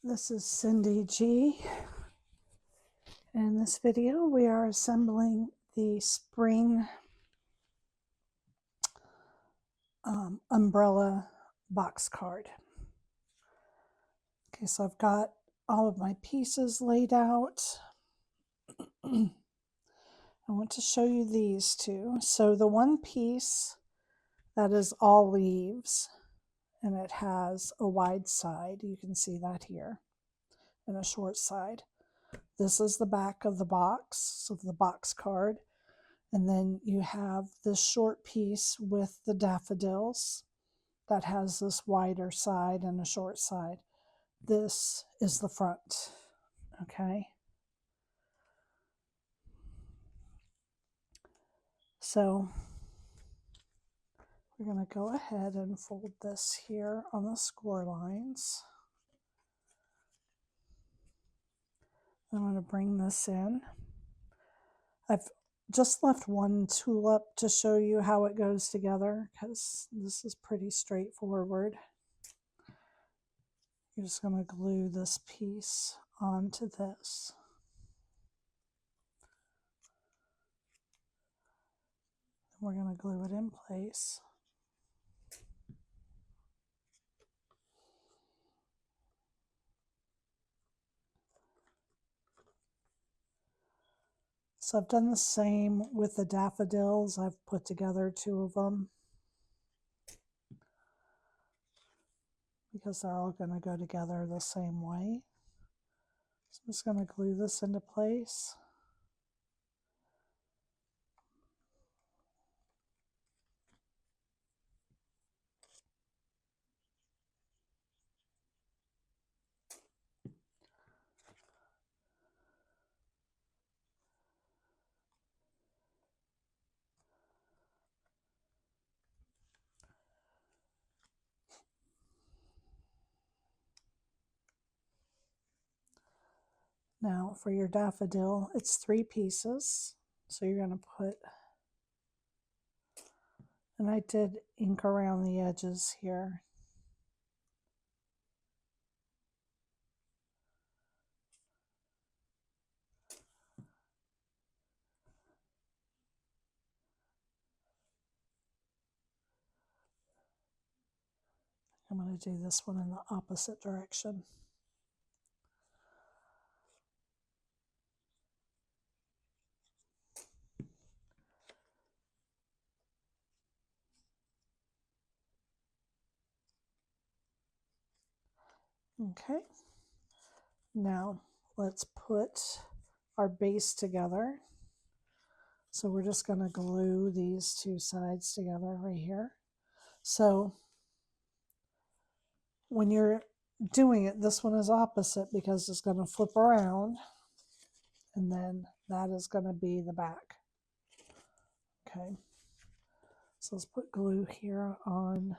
This is Cyndy G. In this video, we are assembling the spring umbrella box card. Okay, so I've got all of my pieces laid out. I want to show you these two. So the one piece that is all leaves, and it has a wide side, you can see that here, and a short side. This is the back of the box, of the box card. And then you have this short piece with the daffodils that has this wider side and a short side. This is the front, okay? So we're going to go ahead and fold this here on the score lines. I'm going to bring this in. I've just left one tulip to show you how it goes together because this is pretty straightforward. You're just going to glue this piece onto this. We're going to glue it in place. So I've done the same with the daffodils. I've put together two of them because they're all going to go together the same way. So I'm just going to glue this into place. Now for your daffodil, it's 3 pieces. So you're going to put, and I did ink around the edges here. I'm going to do this one in the opposite direction. Okay, now let's put our base together. So we're just going to glue these two sides together right here. So when you're doing it, this one is opposite because it's going to flip around, and then that is going to be the back. Okay, so let's put glue here on.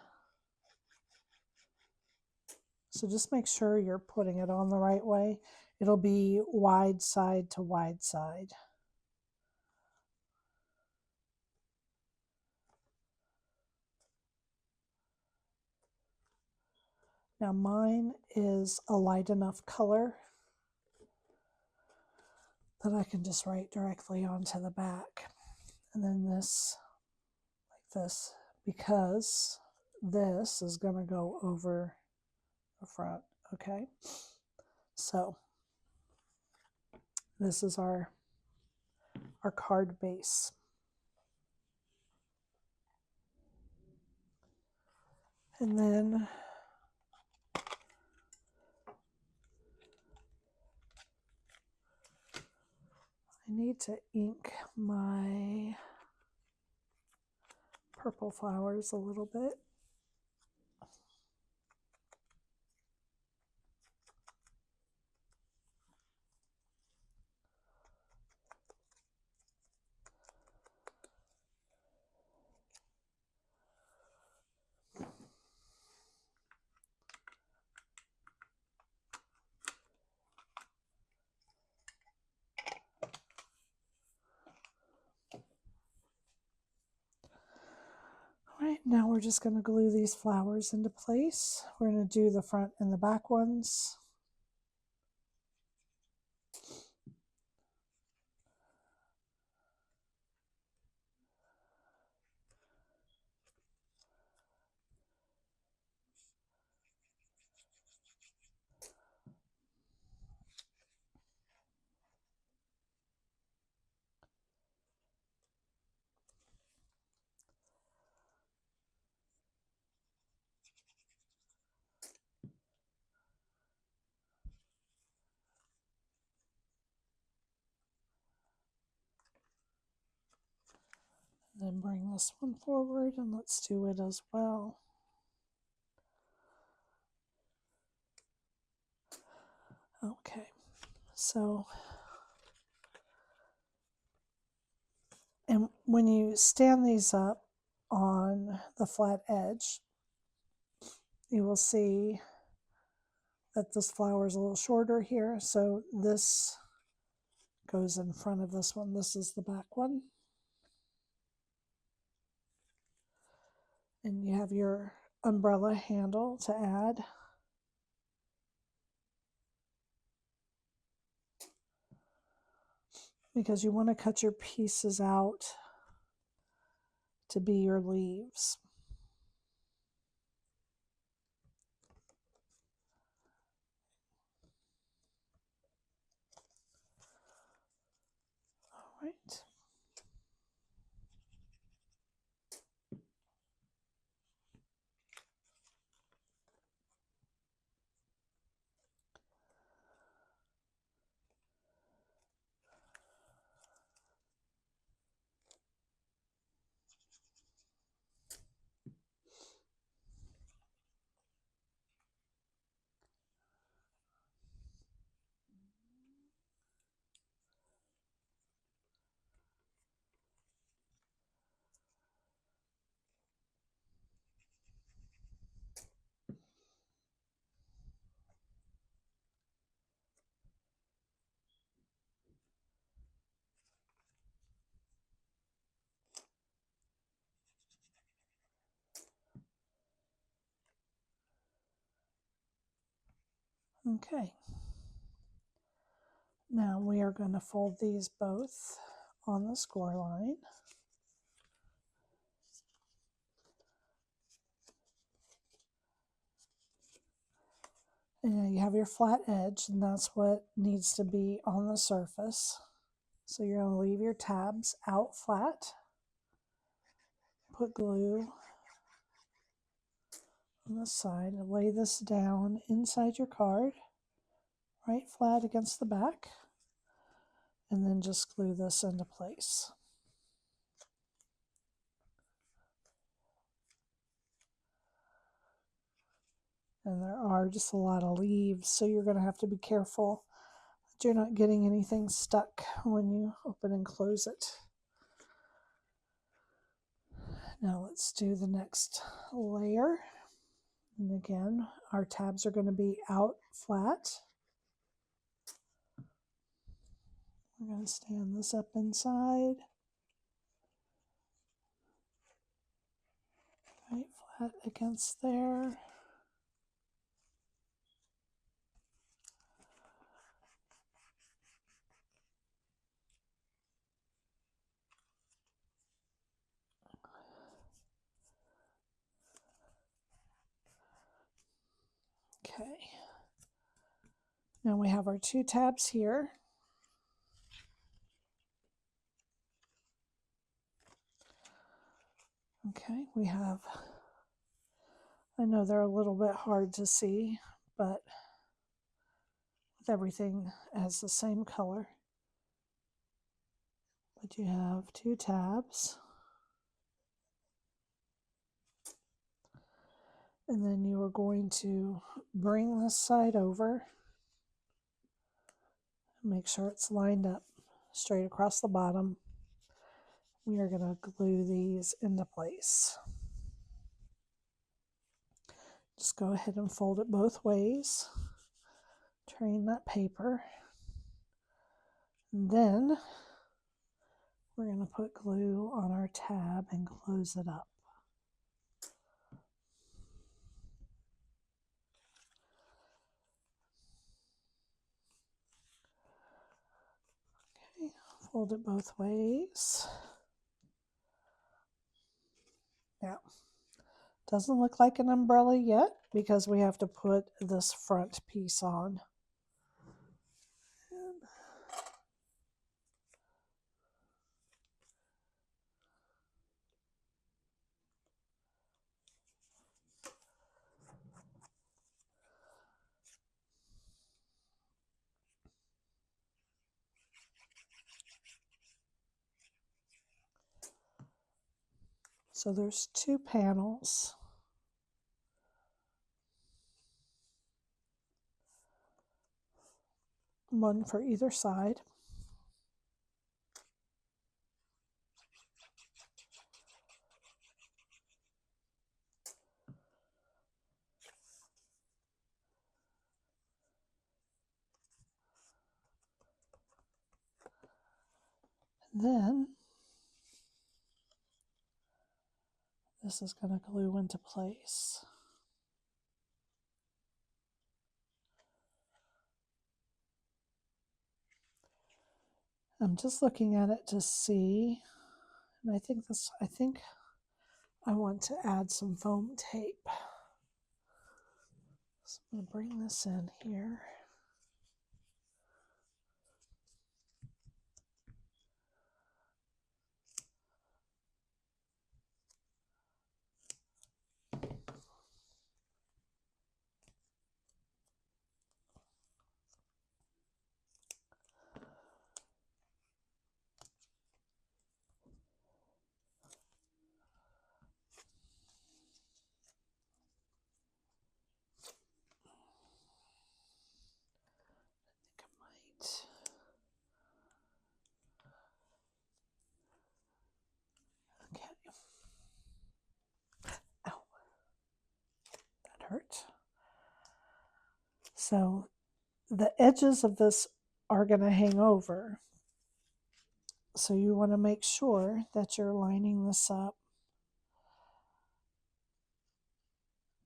So just make sure you're putting it on the right way. It'll be wide side to wide side. Now mine is a light enough color that I can just write directly onto the back. And then this, like this, because this is going to go over the front, okay? So this is our card base. And then I need to ink my purple flowers a little bit. All right, now we're just going to glue these flowers into place. We're going to do the front and the back ones. Then bring this one forward and let's do it as well. Okay, so, and when you stand these up on the flat edge, you will see that this flower is a little shorter here. So this goes in front of this one. This is the back one. And you have your umbrella handle to add. Because you want to cut your pieces out to be your leaves. All right. Okay. Now we are going to fold these both on the score line. And you have your flat edge, and that's what needs to be on the surface. So you're going to leave your tabs out flat. Put glue on the side and lay this down inside your card, right flat against the back, and then just glue this into place. And there are just a lot of leaves, so you're going to have to be careful that you're not getting anything stuck when you open and close it. Now let's do the next layer. And again, our tabs are going to be out flat. We're going to stand this up inside. Right flat against there. Okay. Now we have our two tabs here. Okay, we have, I know they're a little bit hard to see, but with everything as the same color. But you have two tabs. And then you are going to bring this side over. Make sure it's lined up straight across the bottom. We are going to glue these into place. Just go ahead and fold it both ways. Train that paper. And then we're going to put glue on our tab and close it up. Okay, fold it both ways. Now, doesn't look like an umbrella yet because we have to put this front piece on. So there's 2 panels. One for either side. Then this is going to glue into place. I'm just looking at it to see, and I think I want to add some foam tape. So I'm going to bring this in here. Okay. Ow. That hurt. So the edges of this are going to hang over. So you want to make sure that you're lining this up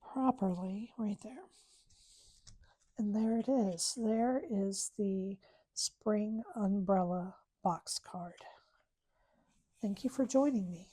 properly right there. And there it is. There is the spring umbrella box card. Thank you for joining me.